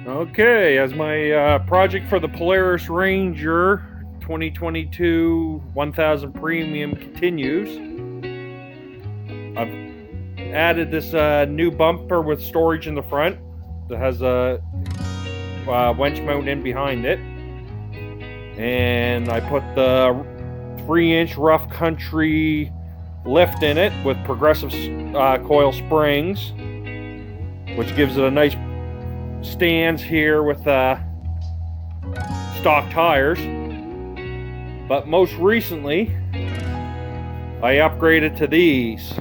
Okay, as my project for the Polaris Ranger 2022 1000 Premium continues, I've added this new bumper with storage in the front that has a winch mount in behind it, and I put the 3-inch rough country lift in it with progressive coil springs, which gives it a nice stance here with stock tires. But most recently I upgraded to these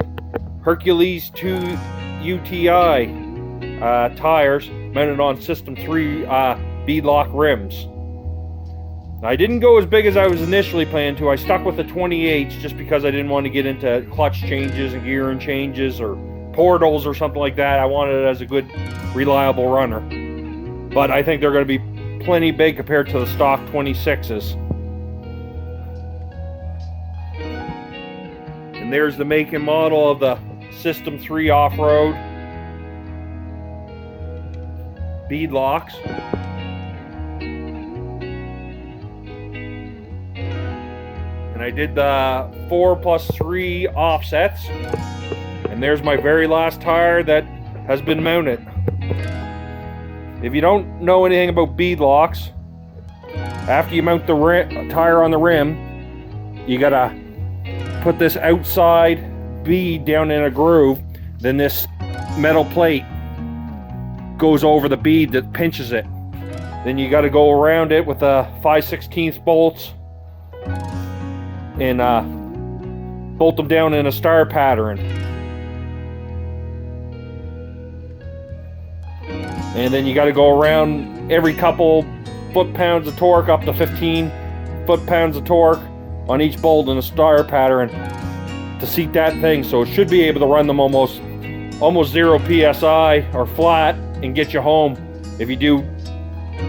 HERCULES UTI tires mounted on System 3 beadlock rims. I didn't go as big as I was initially planning to. I stuck with the 28s just because I didn't want to get into clutch changes and gearing changes or portals or something like that. I wanted it as a good, reliable runner. But I think they're going to be plenty big compared to the stock 26s. And there's the make and model of the System 3 off-road beadlocks. And I did the 4+3 offsets. And there's my very last tire that has been mounted. If you don't know anything about beadlocks, after you mount the tire on the rim, you gotta put this outside bead down in a groove. Then this metal plate goes over the bead that pinches it. Then you gotta go around it with the 5/16 bolts and bolt them down in a star pattern. And then you got to go around every couple foot-pounds of torque up to 15 foot-pounds of torque on each bolt in a star pattern to seat that thing. So it should be able to run them almost 0 PSI or flat and get you home if you do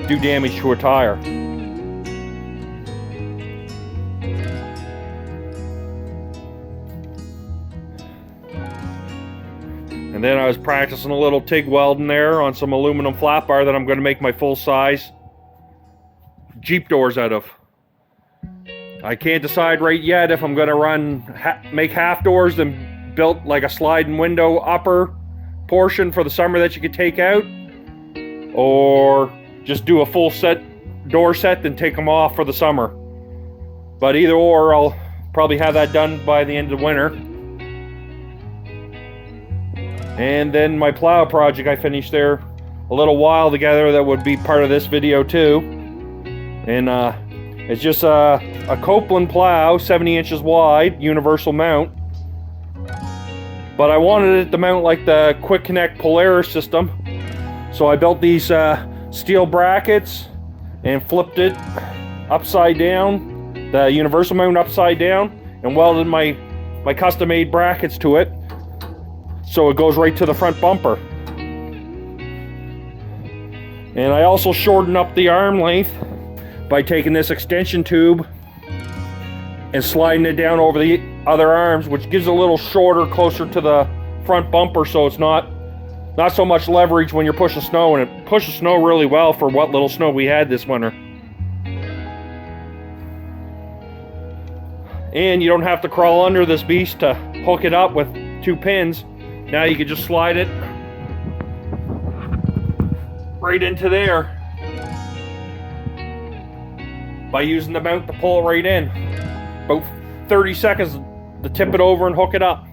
damage to a tire. And then I was practicing a little TIG welding there on some aluminum flat bar that I'm going to make my full-size Jeep doors out of. I can't decide right yet if I'm going to make half doors and build like a sliding window upper portion for the summer that you could take out, or just do a full set door set and take them off for the summer. But either or, I'll probably have that done by the end of the winter. And then my plow project I finished there a little while together that would be part of this video too. And it's just a Copeland plow, 70 inches wide, universal mount. But I wanted it to mount like the Quick Connect Polaris system. So I built these steel brackets and flipped it upside down, the universal mount upside down, and welded my custom-made brackets to it. So it goes right to the front bumper. And I also shortened up the arm length by taking this extension tube and sliding it down over the other arms, which gives it a little shorter, closer to the front bumper, so it's not so much leverage when you're pushing snow, and it pushes snow really well for what little snow we had this winter. And you don't have to crawl under this beast to hook it up with 2 pins. Now you can just slide it right into there by using the mount to pull it right in. About 30 seconds to tip it over and hook it up.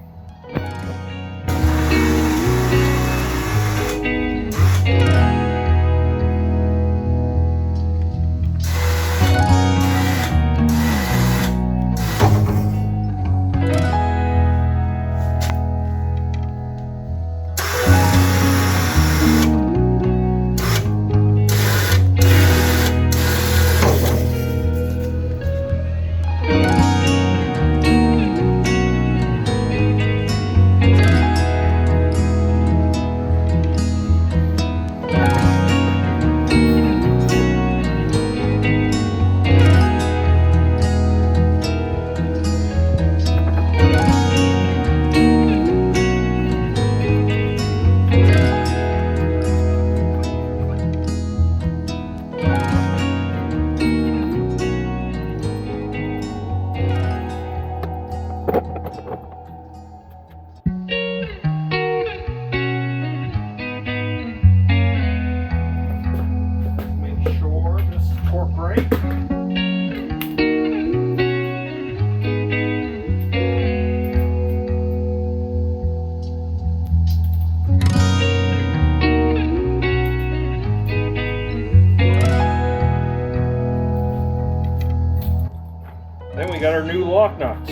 got our new lock nuts.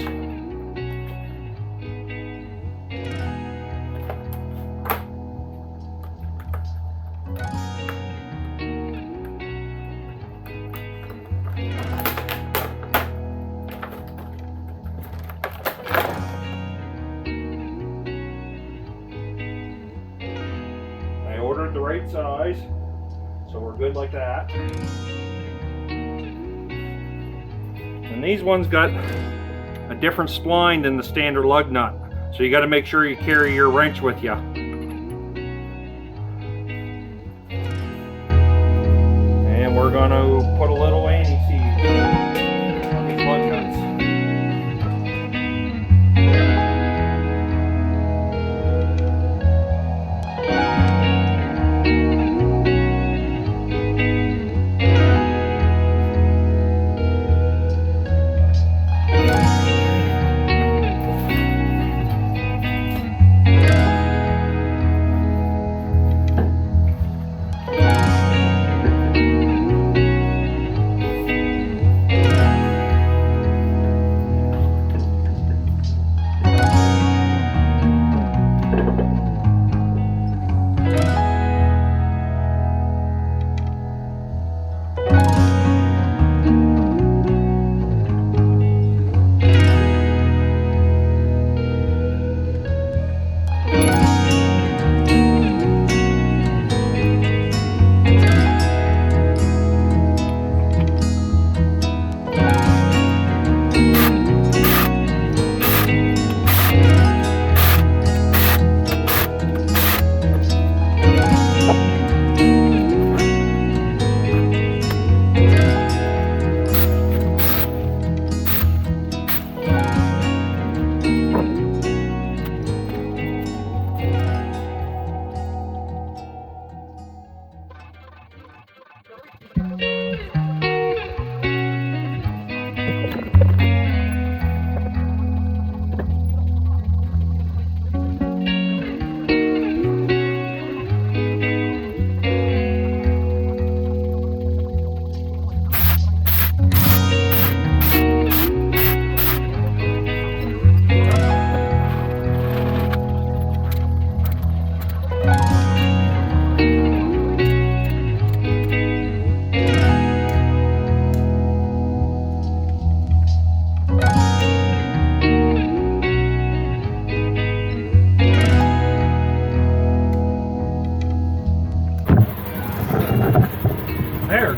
I ordered the right size, so we're good like that. And these ones got a different spline than the standard lug nut, so you got to make sure you carry your wrench with you. And we're going to put a little anti-seize on these lug nuts.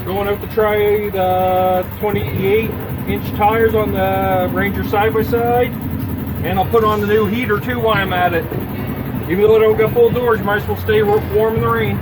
Going out to try the 28-inch tires on the Ranger side-by-side, and I'll put on the new heater too while I'm at it. Even though I don't got full doors, you might as well stay warm in the rain.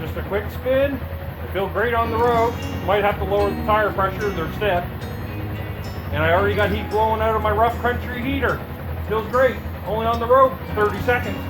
Just a quick spin. They feel great on the road. Might have to lower the tire pressure, they're stiff. And I already got heat blowing out of my rough country heater. Feels great. Only on the road, 30 seconds.